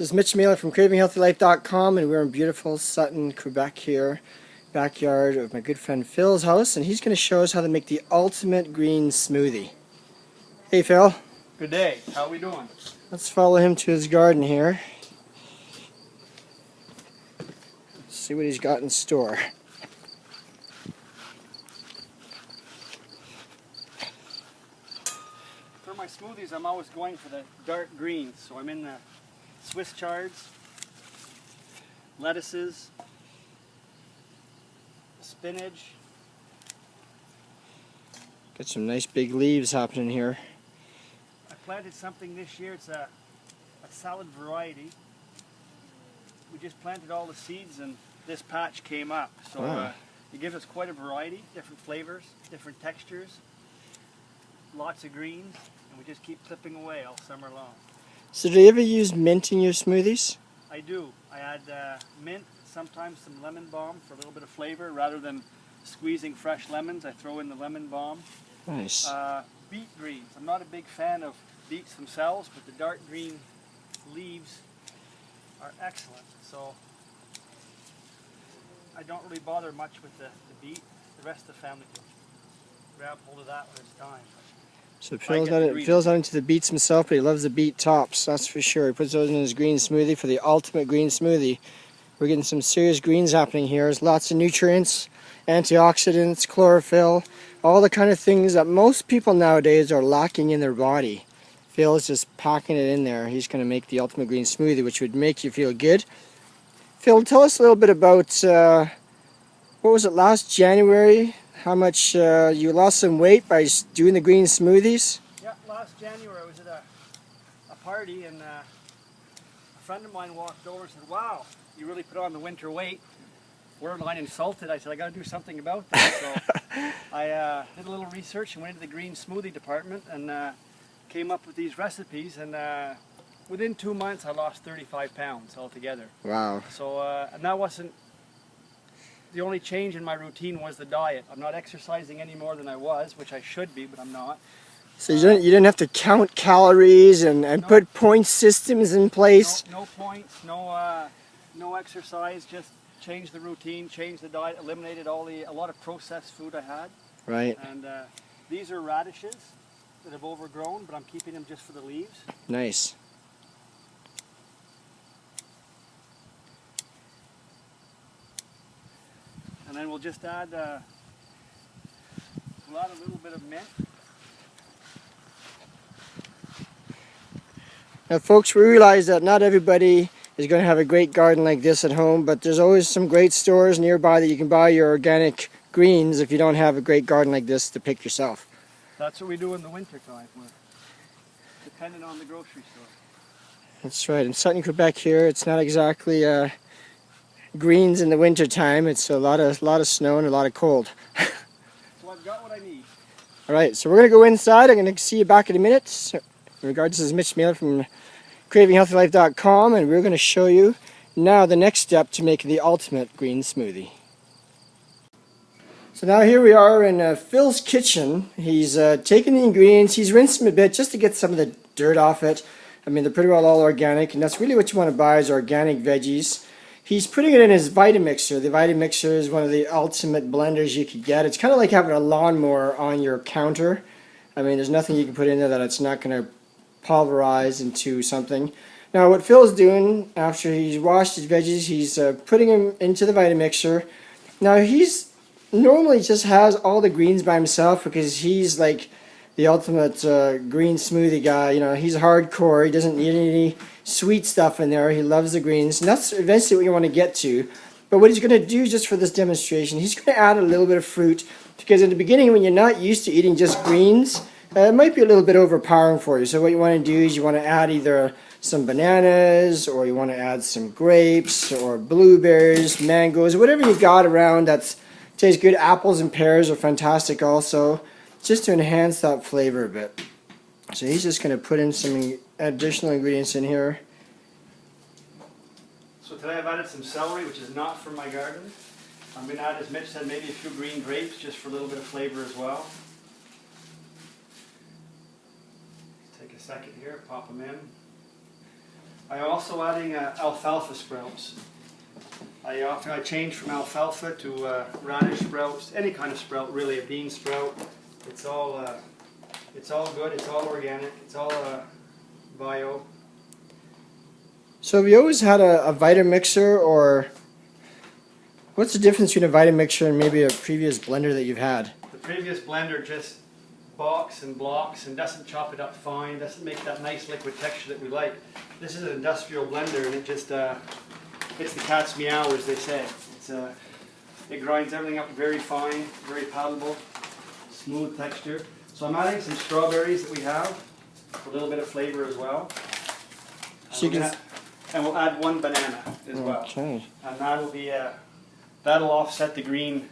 This is Mitch Mailer from CravingHealthyLife.com, and we're in beautiful Sutton, Quebec here, backyard of my good friend Phil's house, and he's going to show us how to make the ultimate green smoothie. Hey Phil. Good day. How are we doing? Let's follow him to his garden here. See what he's got in store. For my smoothies, I'm always going for the dark greens. So I'm in the Swiss chards, lettuces, spinach. Got some nice big leaves happening here. I planted something this year. It's a salad variety. We just planted all the seeds and this patch came up. So Wow. It gives us quite a variety, different flavors, different textures, lots of greens, and we just keep clipping away all summer long. So do you ever use mint in your smoothies? I do. I add mint, sometimes some lemon balm for a little bit of flavor. Rather than squeezing fresh lemons, I throw in the lemon balm. Nice. Beet greens. I'm not a big fan of beets themselves, but the dark green leaves are excellent. So I don't really bother much with the beet. The rest of the family can grab hold of that when it's time. So Phil's not into the beets himself, but he loves the beet tops, that's for sure. He puts those in his green smoothie for the ultimate green smoothie. We're getting some serious greens happening here. There's lots of nutrients, antioxidants, chlorophyll, all the kind of things that most people nowadays are lacking in their body. Phil's just packing it in there. He's going to make the ultimate green smoothie, which would make you feel good. Phil, tell us a little bit about, what was it, last January? How much you lost some weight by doing the green smoothies? Yeah, last January I was at a party and a friend of mine walked over and said, "Wow, you really put on the winter weight." Borderline insulted. I said, "I got to do something about that." So I did a little research and went into the green smoothie department and came up with these recipes. And within 2 months, I lost 35 pounds altogether. Wow. So and that wasn't. The only change in my routine was the diet. I'm not exercising any more than I was, which I should be, but I'm not. So you didn't have to count calories and No. put point systems in place? No points, no exercise, just changed the routine, changed the diet, eliminated a lot of processed food I had. Right. And these are radishes that have overgrown, but I'm keeping them just for the leaves. Nice. And then we'll just add a little bit of mint. Now folks, we realize that not everybody is going to have a great garden like this at home, but there's always some great stores nearby that you can buy your organic greens if you don't have a great garden like this to pick yourself. That's what we do in the winter time. We're dependent on the grocery store. That's right. In Sutton, Quebec here, it's not exactly greens in the winter time. It's a lot of snow and a lot of cold. So I've got what I need. All right, so we're going to go inside. I'm going to see you back in a minute. So, in regards, this is Mitch Mailer from CravingHealthyLife.com, and we're going to show you now the next step to making the ultimate green smoothie. So now here we are in Phil's kitchen. He's taken the ingredients, he's rinsed them a bit just to get some of the dirt off it. I mean, they're pretty well all organic, and that's really what you want to buy is organic veggies. He's putting it in his Vitamixer. The Vitamixer is one of the ultimate blenders you could get. It's kind of like having a lawnmower on your counter. I mean, there's nothing you can put in there that it's not going to pulverize into something. Now, what Phil's doing after he's washed his veggies, he's putting them into the Vitamixer. Now, he's normally just has all the greens by himself because he's like the ultimate green smoothie guy. You know, he's hardcore. He doesn't need any sweet stuff in there. He loves the greens, and that's eventually what you want to get to. But what he's going to do just for this demonstration, he's going to add a little bit of fruit, because in the beginning when you're not used to eating just greens, it might be a little bit overpowering for you. So what you want to do is you want to add either some bananas, or you want to add some grapes or blueberries, mangoes, whatever you got around that tastes good. Apples and pears are fantastic also, just to enhance that flavor a bit. So he's just going to put in some additional ingredients in here. So today I've added some celery, which is not from my garden. I'm going to add, as Mitch said, maybe a few green grapes just for a little bit of flavor as well. Take a second here, pop them in. I'm also adding alfalfa sprouts. I change from alfalfa to radish sprouts, any kind of sprout really, a bean sprout. It's all good, it's all organic, it's all bio. So have you always had a Vitamixer, or what's the difference between a Vitamixer and maybe a previous blender that you've had? The previous blender just box and blocks and doesn't chop it up fine, doesn't make that nice liquid texture that we like. This is an industrial blender and it just it's the cat's meow, as they say. It grinds everything up very fine, very palatable, smooth texture. So I'm adding some strawberries that we have for a little bit of flavor as well. So you can... And we'll add one banana as well. Okay. And that'll offset the green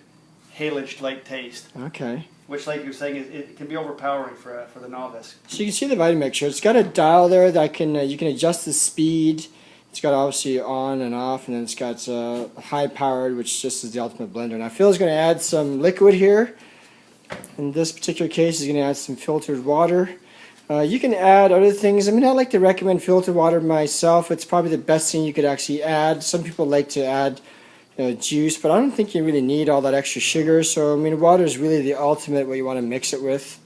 haylage-like taste. Okay. Which, like you were saying, it can be overpowering for the novice. So you can see the Vitamixer. It's got a dial there that you can adjust the speed. It's got obviously on and off, and then it's got high powered, which just is the ultimate blender. Now Phil's going to add some liquid here. In this particular case, he's going to add some filtered water. You can add other things. I mean, I like to recommend filtered water myself. It's probably the best thing you could actually add. Some people like to add juice, but I don't think you really need all that extra sugar. So, I mean, water is really the ultimate what you want to mix it with.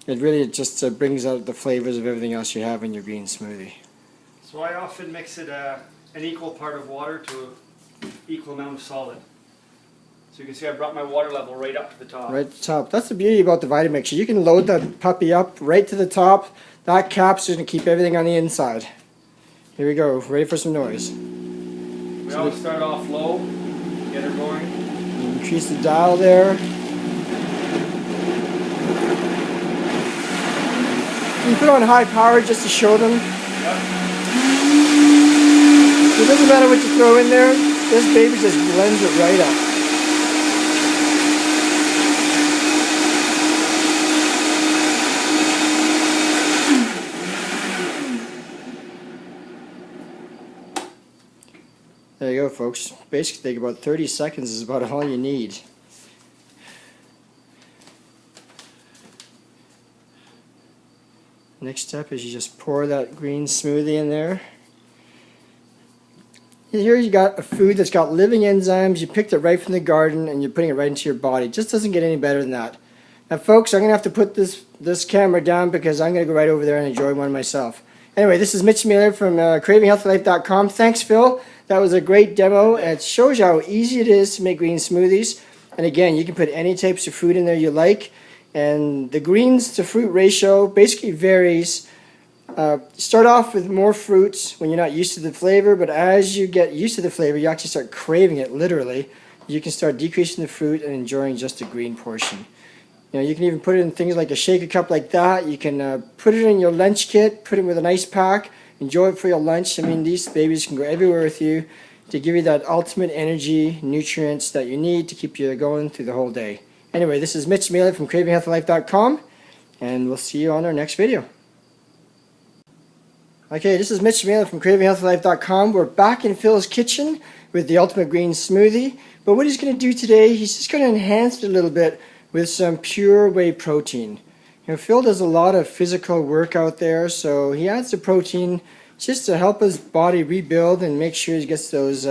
It really just brings out the flavors of everything else you have in your green smoothie. So I often mix it an equal part of water to an equal amount of solid. So you can see I brought my water level right up to the top. Right to the top. That's the beauty about the Vitamixer. You can load that puppy up right to the top. That cap's going to keep everything on the inside. Here we go. Ready for some noise. We always start off low, get her going. Increase the dial there. You put on high power just to show them. Yep. It doesn't matter what you throw in there. This baby just blends it right up. There you go, folks. Basically, take about 30 seconds is about all you need. Next step is you just pour that green smoothie in there. Here you got a food that's got living enzymes. You picked it right from the garden and you're putting it right into your body. It just doesn't get any better than that. Now, folks, I'm going to have to put this camera down because I'm going to go right over there and enjoy one myself. Anyway, this is Mitch Miller from cravinghealthylife.com. Thanks, Phil. That was a great demo. It shows you how easy it is to make green smoothies. And again, you can put any types of fruit in there you like. And the greens to fruit ratio basically varies. Start off with more fruits when you're not used to the flavor, but as you get used to the flavor, you actually start craving it, literally. You can start decreasing the fruit and enjoying just a green portion. You know, you can even put it in things like a shaker cup like that. You can put it in your lunch kit, put it with an ice pack, enjoy it for your lunch. I mean, these babies can go everywhere with you to give you that ultimate energy, nutrients that you need to keep you going through the whole day. Anyway, this is Mitch Miller from cravinghealthylife.com, and we'll see you on our next video. Okay, this is Mitch Miller from cravinghealthylife.com. We're back in Phil's kitchen with the ultimate green smoothie. But what he's going to do today, he's just going to enhance it a little bit with some pure whey protein. You know, Phil does a lot of physical work out there, so he adds the protein just to help his body rebuild and make sure he gets those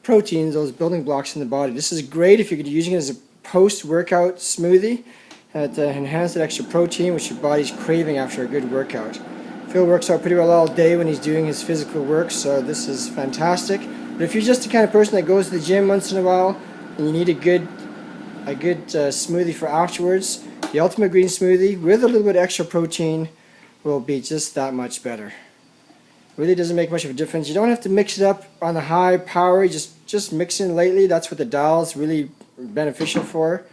proteins, those building blocks in the body. This is great if you're using it as a post-workout smoothie to enhance that extra protein which your body's craving after a good workout. Phil works out pretty well all day when he's doing his physical work, so this is fantastic. But if you're just the kind of person that goes to the gym once in a while and you need a good smoothie for afterwards, the ultimate green smoothie with a little bit extra protein will be just that much better. Really doesn't make much of a difference. You don't have to mix it up on the high power. Just mix in lightly. That's what the dial is really beneficial for.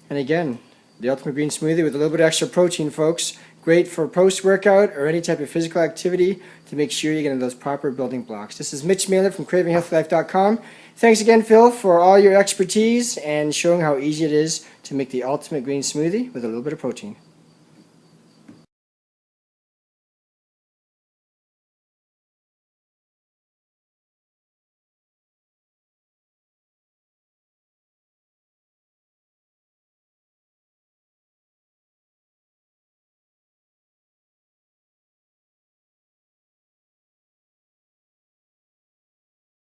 And again, the ultimate green smoothie with a little bit extra protein, folks. Great for post-workout or any type of physical activity to make sure you're getting those proper building blocks. This is Mitch Miller from cravinghealthylife.com. Thanks again, Phil, for all your expertise and showing how easy it is to make the ultimate green smoothie with a little bit of protein.